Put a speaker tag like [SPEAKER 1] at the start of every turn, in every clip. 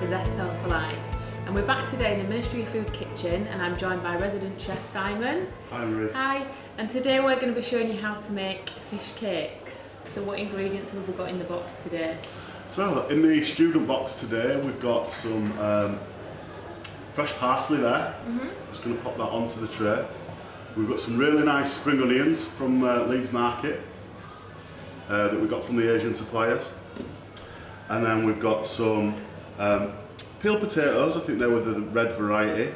[SPEAKER 1] for Zest Health for Life. And we're back today in the Ministry of Food kitchen, and I'm joined by resident chef Simon.
[SPEAKER 2] Hi Marie.
[SPEAKER 1] Hi, and today we're going to be showing you how to make fish cakes. So what ingredients have we got in the box today?
[SPEAKER 2] So in the student box today we've got some fresh parsley there. Just going to pop that onto the tray. We've got some really nice spring onions from Leeds Market that we got from the Asian suppliers. And then we've got some peeled potatoes, I think they were the red variety,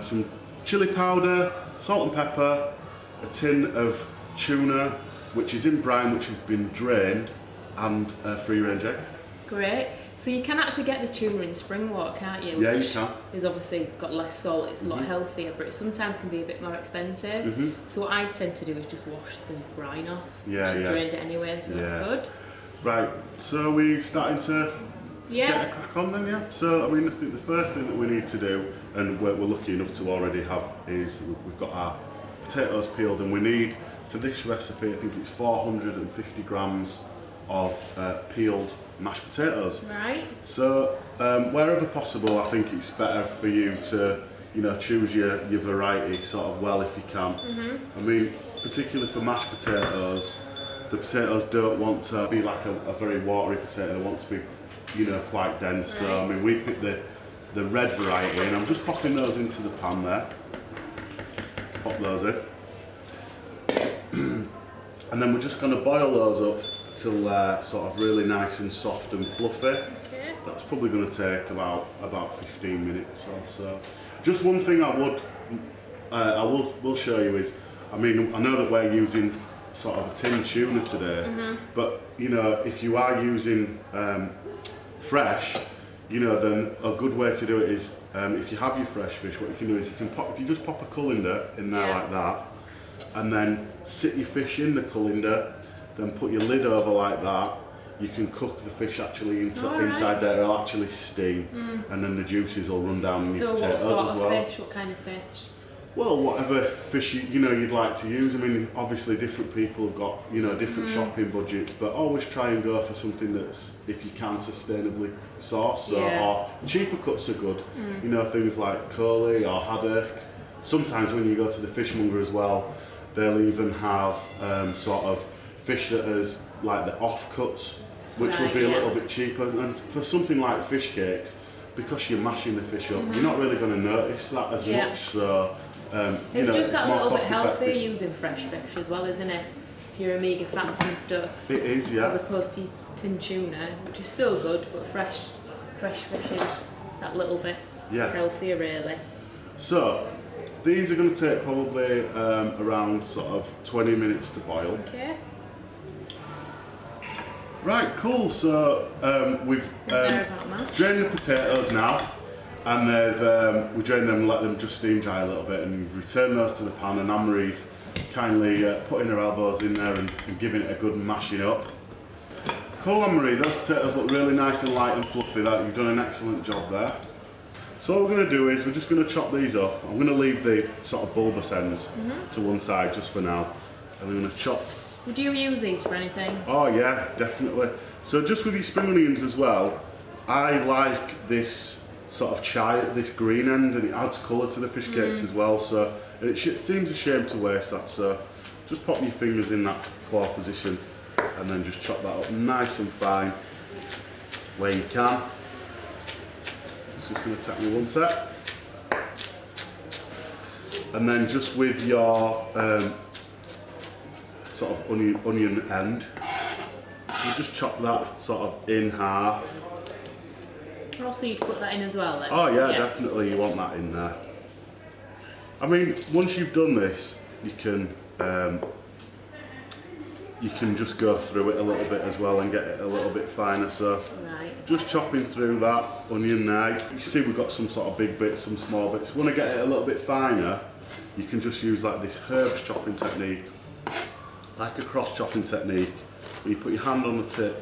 [SPEAKER 2] some chilli powder, salt and pepper, a tin of tuna which is in brine, which has been drained, and a free range egg.
[SPEAKER 1] Great. So you can actually get the tuna in spring water, can't you?
[SPEAKER 2] Yeah, you
[SPEAKER 1] Which
[SPEAKER 2] can.
[SPEAKER 1] is obviously got less salt, it's a lot healthier, but it sometimes can be a bit more expensive. So what I tend to do is just wash the brine off.
[SPEAKER 2] Yeah,
[SPEAKER 1] I've
[SPEAKER 2] yeah.
[SPEAKER 1] drained it anyway, so that's good.
[SPEAKER 2] Right, so we're starting to get a crack on then, yeah? So, I mean, I think the first thing that we need to do, and we're lucky enough to already have, is we've got our potatoes peeled, and we need, for this recipe, I think it's 450 grams of peeled mashed potatoes.
[SPEAKER 1] Right.
[SPEAKER 2] So, wherever possible, I think it's better for you to, you know, choose your variety sort of well if you can. I mean, particularly for mashed potatoes, the potatoes don't want to be like a very watery potato, they want to be, you know, quite dense.
[SPEAKER 1] Right.
[SPEAKER 2] So, I mean, we picked the red variety, and I'm just popping those into the pan there. Pop those in. And then we're just going to boil those up till they're sort of really nice and soft and fluffy.
[SPEAKER 1] Okay.
[SPEAKER 2] That's probably going to take about 15 minutes or so. Just one thing I will show you is, I mean, I know that we're using sort of a tin tuna today, but you know, if you are using fresh, you know, then a good way to do it is if you have your fresh fish, what you can do is if you just pop a colander in there like that, and then sit your fish in the colander, then put your lid over like that, you can cook the fish actually inside there. It'll actually steam, and then the juices will run down in your potatoes as well. So what sort of
[SPEAKER 1] fish? What kind of fish?
[SPEAKER 2] Well, whatever fish you know you'd like to use. I mean, obviously different people have got, you know, different shopping budgets, but always try and go for something that's, if you can, sustainably sourced. Or cheaper cuts are good. You know, things like coley or haddock. Sometimes when you go to the fishmonger as well, they'll even have sort of fish that is like the offcuts, which would be a little bit cheaper. And for something like fish cakes, because you're mashing the fish up, you're not really going to notice that as much. So
[SPEAKER 1] it's just that little bit healthier
[SPEAKER 2] effective.
[SPEAKER 1] using fresh fish as well, isn't it? If you're omega fats and stuff.
[SPEAKER 2] It is, yeah.
[SPEAKER 1] As opposed to tin tuna, which is still good, but fresh fish is that little bit healthier, really.
[SPEAKER 2] So these are going to take probably around sort of 20 minutes to boil.
[SPEAKER 1] Okay.
[SPEAKER 2] Right, cool. So we've drained the potatoes now, and we drained them and let them just steam dry a little bit, and we've returned those to the pan, and Anne-Marie's kindly putting her elbows in there and giving it a good mashing up. Cool, Anne-Marie, those potatoes look really nice and light and fluffy. You've done an excellent job there. So what we're going to do is we're just going to chop these up. I'm going to leave the sort of bulbous ends to one side just for now, and we're going to chop.
[SPEAKER 1] Would you use these for anything?
[SPEAKER 2] Oh yeah, definitely. So just with these spring onions as well, I like this sort of this green end, and it adds colour to the fish cakes as well. So it seems a shame to waste that. So just pop your fingers in that claw position, and then just chop that up nice and fine where you can. It's just going to take me one sec. And then just with your sort of onion end, you just chop that sort of in half.
[SPEAKER 1] Also, you'd put that in as well then?
[SPEAKER 2] Oh yeah, definitely you want that in there. I mean, once you've done this, you can just go through it a little bit as well and get it a little bit finer. So just chopping through that onion there. You see we've got some sort of big bits, some small bits. If you want to get it a little bit finer, you can just use like this herbs chopping technique, like a cross chopping technique, where you put your hand on the tip,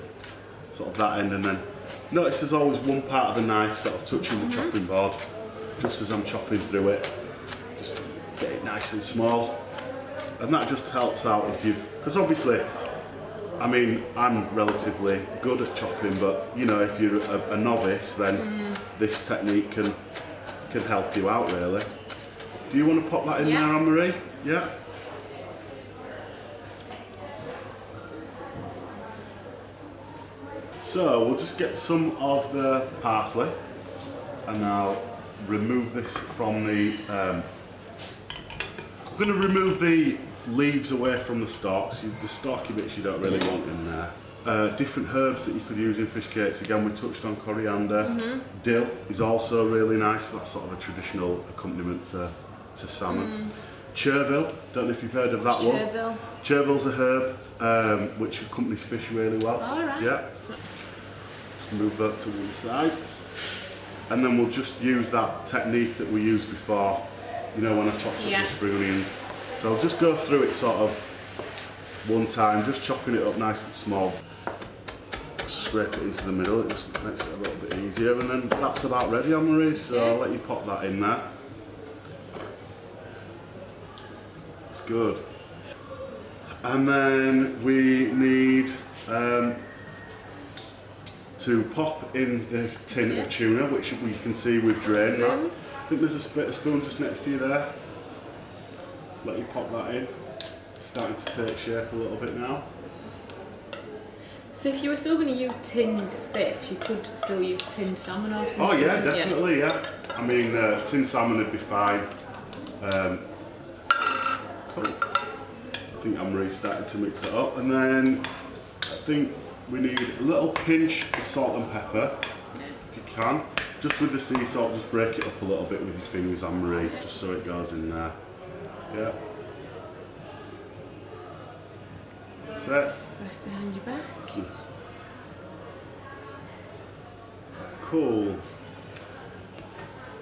[SPEAKER 2] sort of that end, and then notice there's always one part of the knife sort of touching the chopping board, just as I'm chopping through it. Just get it nice and small, and that just helps out if because obviously I mean, I'm relatively good at chopping, but you know, if you're a novice, then this technique can help you out really. Do you want to pop that in there, Anne-Marie? Yeah. So we'll just get some of the parsley, and I'll remove this from the. I'm going to remove the leaves away from the stalks. The stalky bits you don't really want in there. Different herbs that you could use in fish cakes. Again, we touched on coriander. Dill is also really nice. That's sort of a traditional accompaniment to salmon. Chervil, don't know if you've heard of that one. Chervil's a herb which accompanies fish really well.
[SPEAKER 1] All right.
[SPEAKER 2] Yeah. Just move that to one side. And then we'll just use that technique that we used before, you know, when I chopped up the spring onions. So I'll just go through it sort of one time, just chopping it up nice and small. Scrape it into the middle, it just makes it a little bit easier. And then that's about ready, Anne-Marie, so I'll let you pop that in there. That's good. And then we need to pop in the tin of tuna, which we can see we've drained that. I think there's a spoon just next to you there. Let you pop that in. Starting to take shape a little bit now.
[SPEAKER 1] So if you were still going to use tinned fish, you could still use tinned salmon or something.
[SPEAKER 2] Oh yeah, definitely, yeah. I mean, tinned salmon would be fine. Cool. I think I'm really starting to mix it up, and then I think we need a little pinch of salt and pepper, if you can. Just with the sea salt, just break it up a little bit with your fingers, Anne-Marie, just so it goes in there. Yeah. That's it.
[SPEAKER 1] Rest behind your back.
[SPEAKER 2] Cool.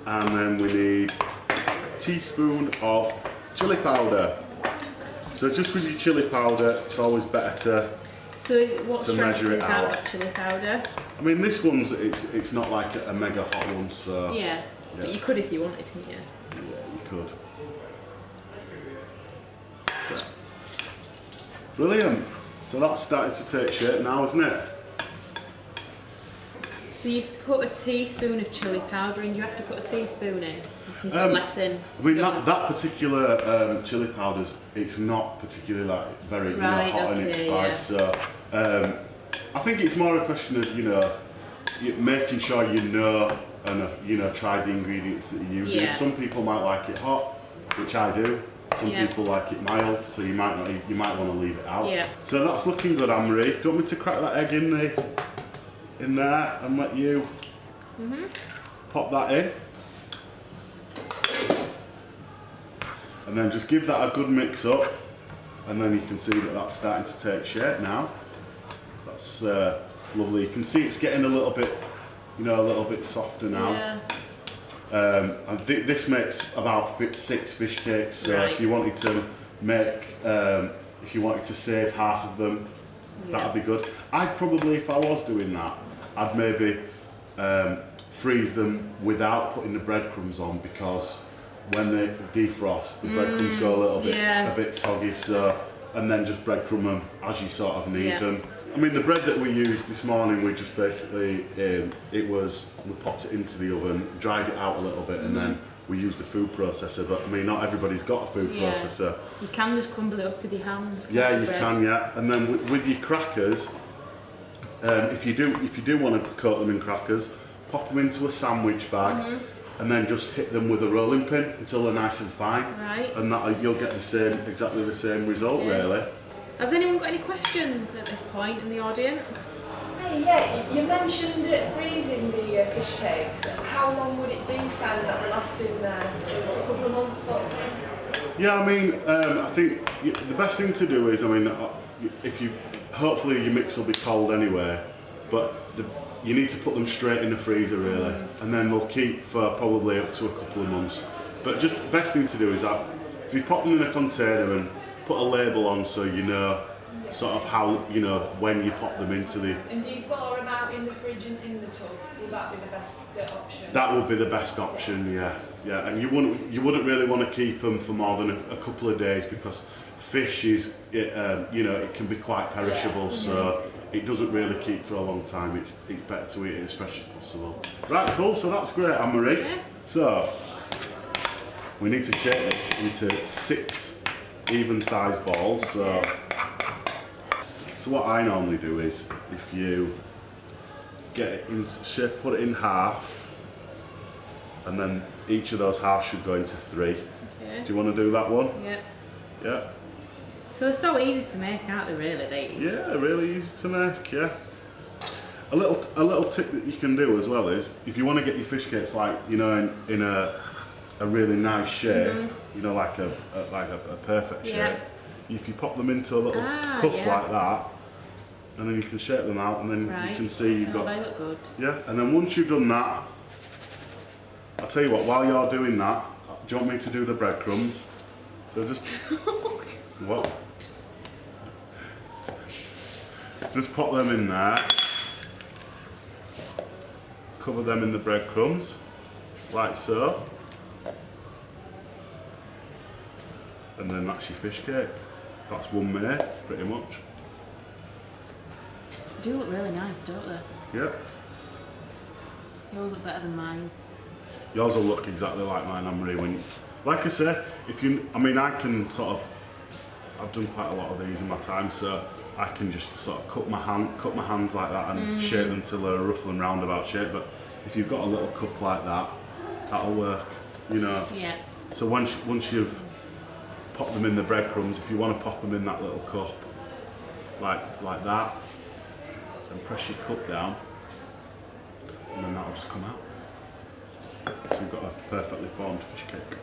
[SPEAKER 2] And then we need a teaspoon of chili powder. So just with your chili powder, it's always better
[SPEAKER 1] to measure it out. That chili powder?
[SPEAKER 2] I mean, this one's it's not like a mega hot one, so
[SPEAKER 1] yeah. But you could if you wanted, couldn't you?
[SPEAKER 2] Yeah, you could. So. Brilliant. So that's starting to take shape now, isn't it?
[SPEAKER 1] So you've put a teaspoon of chili powder in. Do you have to put a teaspoon in? You can put less in.
[SPEAKER 2] I mean, that particular chili powder's, it's not particularly like very hot in its spice. Yeah. So I think it's more a question of, you know, making sure you know and you know, try the ingredients that you're using. Some people might like it hot, which I do. Some people like it mild, so you might want to leave it out. Yeah. So that's looking good, Anne-Marie. Do you want me to crack that egg in there and let you pop that in? And then just give that a good mix up, and then you can see that that's starting to take shape now. That's lovely. You can see it's getting a little bit, you know, a little bit softer now.
[SPEAKER 1] Yeah.
[SPEAKER 2] And this makes about 6 fish cakes. So if you wanted to make, if you wanted to save half of them, that'd be good. I'd probably, if I was doing that, I'd maybe freeze them without putting the breadcrumbs on, because when they defrost, the breadcrumbs go a little bit a bit soggy. So, and then just breadcrumb them as you sort of need them. I mean, the bread that we used this morning, we just basically, we popped it into the oven, dried it out a little bit, and then we used the food processor. But I mean, not everybody's got a food processor.
[SPEAKER 1] You can just crumble it up with your hands.
[SPEAKER 2] Yeah, you can. Yeah, and then with your crackers, if you do want to coat them in crackers, pop them into a sandwich bag, and then just hit them with a rolling pin until they're nice and fine. Right. And that you'll get exactly the same result, really.
[SPEAKER 1] Has anyone got any questions at this point in the audience?
[SPEAKER 3] Hey, yeah, you mentioned freezing the fish cakes. How long would it be, Sam, that they're lasting there? A couple of months sort of thing?
[SPEAKER 2] Yeah, I mean, I think the best thing to do is, I mean, hopefully your mix will be cold anyway, but you need to put them straight in the freezer really, and then they'll keep for probably up to a couple of months. But just the best thing to do is that if you pop them in a container and put a label on, so you know sort of how, you know, when you pop them into the...
[SPEAKER 3] And do you thaw them out in the fridge and in the tub? Will that be the best option?
[SPEAKER 2] That would be the best option, yeah. And you wouldn't really want to keep them for more than a couple of days, because fish is, you know, it can be quite perishable, so it doesn't really keep for a long time. It's better to eat it as fresh as possible. Right, cool, so that's great, Anne-Marie.
[SPEAKER 1] Okay.
[SPEAKER 2] So, we need to shape this into 6 even-sized balls. So what I normally do is, if you get it into shape, put it in half, and then each of those halves should go into 3.
[SPEAKER 1] Okay.
[SPEAKER 2] Do you want to do that one?
[SPEAKER 1] Yeah.
[SPEAKER 2] Yeah.
[SPEAKER 1] So they're so easy to make, aren't they, really, these?
[SPEAKER 2] Yeah, really easy to make, yeah. A little tip that you can do as well is, if you want to get your fish cakes like, you know, in a really nice shape, you know, like a perfect shape, if you pop them into a little cup like that, and then you can shape them out, and then you can see you've got...
[SPEAKER 1] they look good.
[SPEAKER 2] Yeah, and then once you've done that, I'll tell you what, while you're doing that, do you want me to do the breadcrumbs? So just... What? Just pop them in there, cover them in the breadcrumbs, like so, and then that's your fish cake. That's one made, pretty much.
[SPEAKER 1] They do look really nice, don't they?
[SPEAKER 2] Yeah.
[SPEAKER 1] Yours look better than mine.
[SPEAKER 2] Yours will look exactly like mine, Anne-Marie. When, like I say, I mean, I can sort of, I've done quite a lot of these in my time, so I can just sort of cut my hands like that and shape them till they're a rough and roundabout shape. But if you've got a little cup like that, that'll work, you know.
[SPEAKER 1] Yeah.
[SPEAKER 2] So once you've popped them in the breadcrumbs, if you want to pop them in that little cup, like that, and press your cup down, and then that'll just come out. So you've got a perfectly formed fish cake.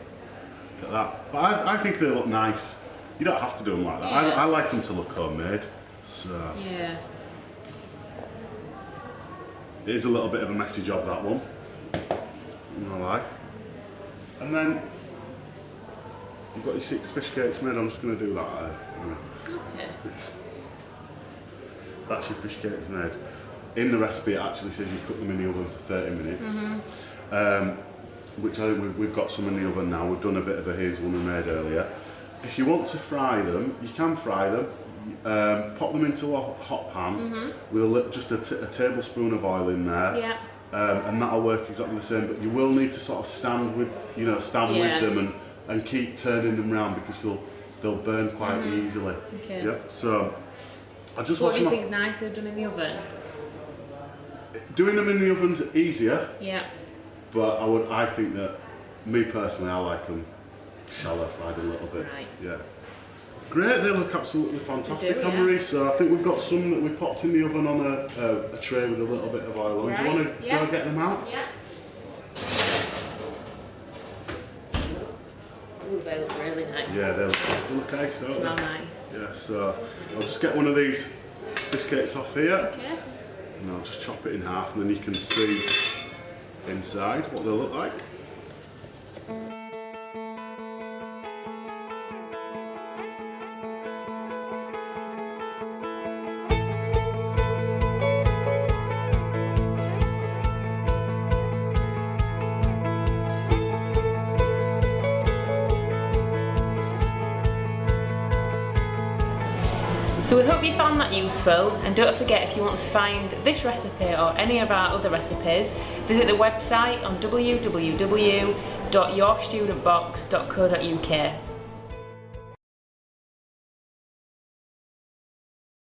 [SPEAKER 2] Look at that. But I think they look nice. You don't have to do them like that.
[SPEAKER 1] Yeah.
[SPEAKER 2] I like them to look homemade. So
[SPEAKER 1] Yeah.
[SPEAKER 2] it is a little bit of a messy job, that one. I'm not gonna lie. And then you've got your 6 fish cakes made. I'm just going to do that.
[SPEAKER 1] Okay.
[SPEAKER 2] That's your fish cakes made. In the recipe, it actually says you cook them in the oven for 30 minutes. Which I think we've got some in the oven now. We've done a bit of a here's one we made earlier. If you want to fry them, you can fry them. Pop them into a hot pan with just a tablespoon of oil in there.
[SPEAKER 1] Yeah.
[SPEAKER 2] And that'll work exactly the same. But you will need to sort of stand with them and keep turning them round, because they'll burn quite easily.
[SPEAKER 1] Okay.
[SPEAKER 2] Yeah. So I just
[SPEAKER 1] What
[SPEAKER 2] watch
[SPEAKER 1] do you
[SPEAKER 2] them.
[SPEAKER 1] think is nicer done in the oven?
[SPEAKER 2] Doing them in the oven's easier,
[SPEAKER 1] Yeah.
[SPEAKER 2] but I think that, me personally, I like them shallow fried a little bit.
[SPEAKER 1] Right.
[SPEAKER 2] Yeah. Great, they look absolutely fantastic,
[SPEAKER 1] They do,
[SPEAKER 2] Anne-Marie. So I think we've got some that we popped in the oven on a tray with a little bit of oil on.
[SPEAKER 1] Right.
[SPEAKER 2] Do you want to go get them out?
[SPEAKER 1] Yeah. Ooh, they look really nice.
[SPEAKER 2] Yeah, they look nice, don't
[SPEAKER 1] Smell
[SPEAKER 2] they?
[SPEAKER 1] nice.
[SPEAKER 2] Yeah, so I'll just get one of these fish cakes off here,
[SPEAKER 1] Okay.
[SPEAKER 2] and I'll just chop it in half, and then you can see inside what they look like.
[SPEAKER 1] So we hope you found that useful, and don't forget, if you want to find this recipe or any of our other recipes, visit the website on www.yourstudentbox.co.uk.